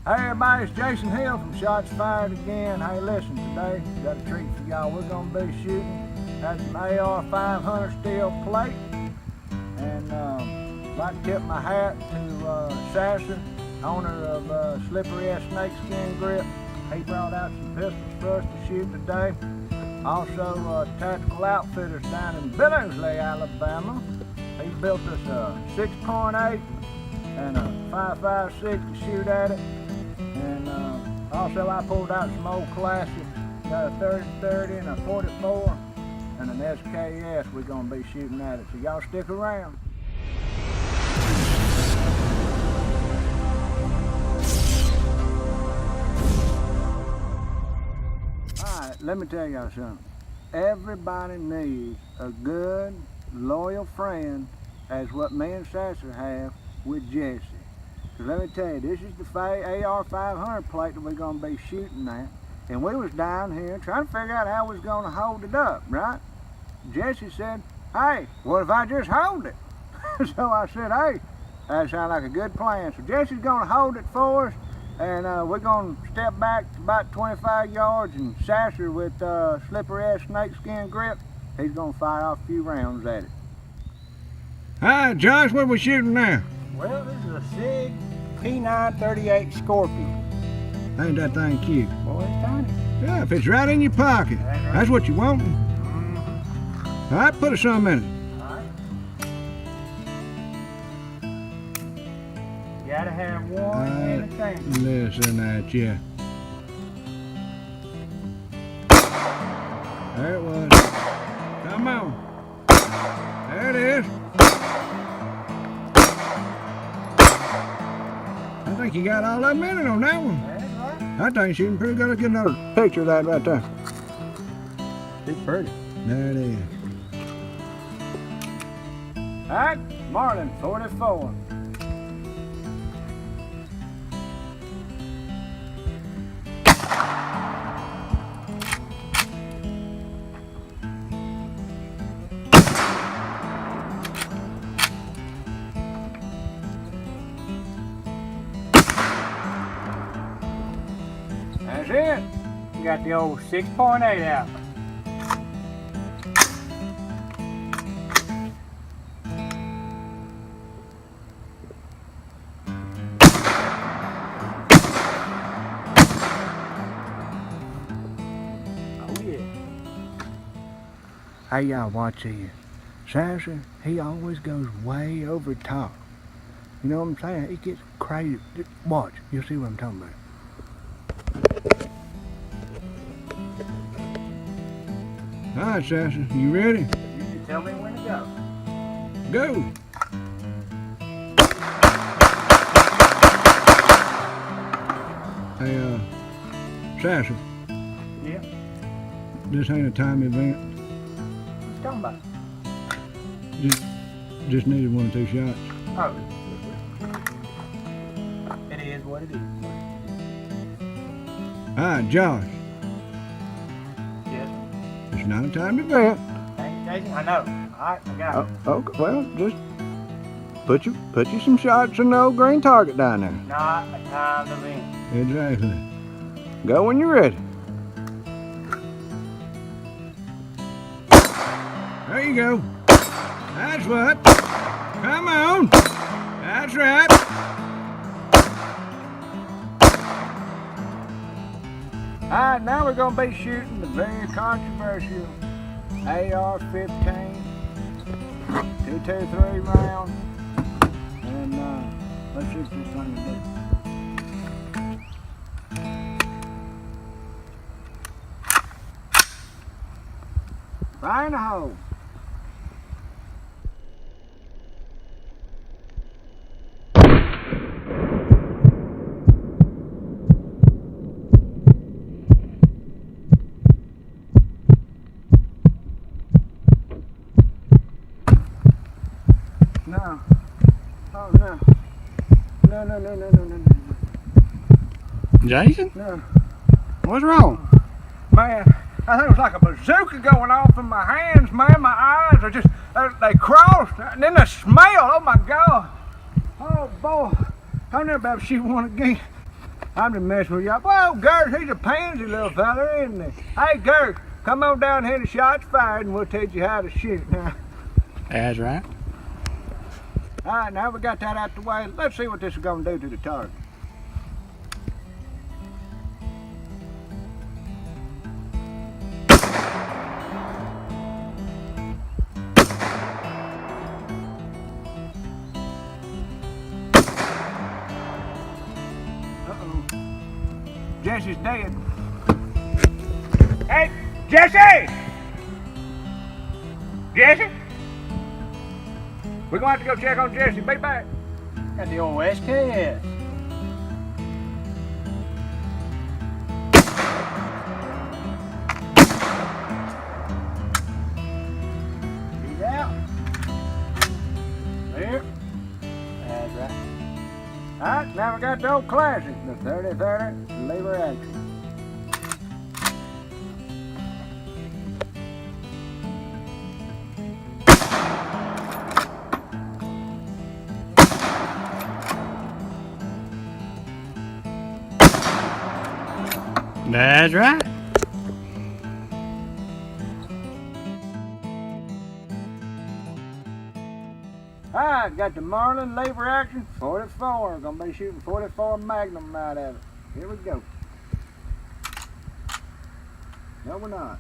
Hey everybody, it's Jason Hill from Shots Fired Again. Hey listen, today got a treat for y'all. We're going to be shooting at some AR 500 steel plate. And I'd like to tip my hat to Sasser, owner of Slippery S Snakeskin Grip. He brought out some pistols for us to shoot today. Also Tactical Outfitters down in Billingsley, Alabama. He built us a 6.8 and a 5.56 to shoot at it. And also I pulled out some old classics. Got a 30-30 and a 44 and an SKS. We're going to be shooting at it, so y'all stick around. Alright, let me tell y'all something. Everybody needs a good, loyal friend as what me and Sasser have with Jesse. So let me tell you, this is the AR 500 plate that we're going to be shooting at. And we was down here trying to figure out how we was going to hold it up, right? Jesse said, hey, what if I just hold it? So I said, hey, that sounds like a good plan. So Jesse's going to hold it for us, and we're going to step back about 25 yards, and Sasser with Slippery S Snakeskin Grip, he's going to fire off a few rounds at it. Hi, Josh, what are we shooting now? Well, this is a SIG P938 Scorpion. Ain't that thing cute? Boy, it's tiny. Yeah, if it's right in your pocket, Right. that's what you want. All right, put some in it. Alright. You gotta have one in the tank. Listen at you. There it was. Come on. There it is. I think you got all that minute on that one. That's right. I think you're shooting pretty good. Let's get another picture of that right there. It's pretty. There it is. All right, Marlin 44. That's it. You got the old 6.8 out. Oh yeah. Hey y'all, watch here. Sasser, he always goes way over top. You know what I'm saying? He gets crazy. Just watch, you'll see what I'm talking about. All right, Sasser, you ready? You can tell me when to go. Go! Hey, Sasser, Yeah. this ain't a time event. What you talking about? Just needed 1 or 2 shots. Oh. It is what it is. All right, Josh, Yes. it's not a time event. Thank you, Jason. I know. Alright, I got it. Okay, well, just put you some shots in the old green target down there. Not a time event. Exactly. Go when you're ready. There you go. That's what. Come on. That's right. Alright, now we're going to be shooting the very controversial AR-15 223 round. And let's see what this thing will do. Fire in the hole. No. Oh no. No. Jason? No. What's wrong? Man, I think it was like a bazooka going off in my hands, man. My eyes are just, they crossed. And then the smell, oh my God. Oh boy, I'll never be able to shoot one again. I'm just messing with y'all. Well, Gert, he's a pansy little fella, isn't he? Hey, Gert, come on down here to shots fired and we'll teach you how to shoot now. That's right. All right, now we got that out the way. Let's see what this is going to do to the target. Jesse's dead. Hey, Jesse! Jesse? We're gonna have to go check on Jesse. Be back. Got the old SKS. He's out. There. That's right. All right, now we got the old classic, the 30-30 lever action. That's right. All right, got the Marlin lever action 44. Gonna be shooting 44 Magnum out of it. Here we go. No, we're not.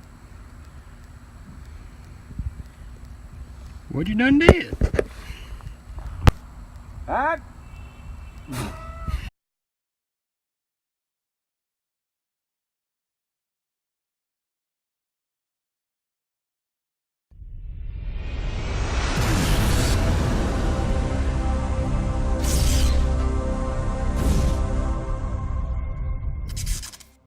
What you done did? All right,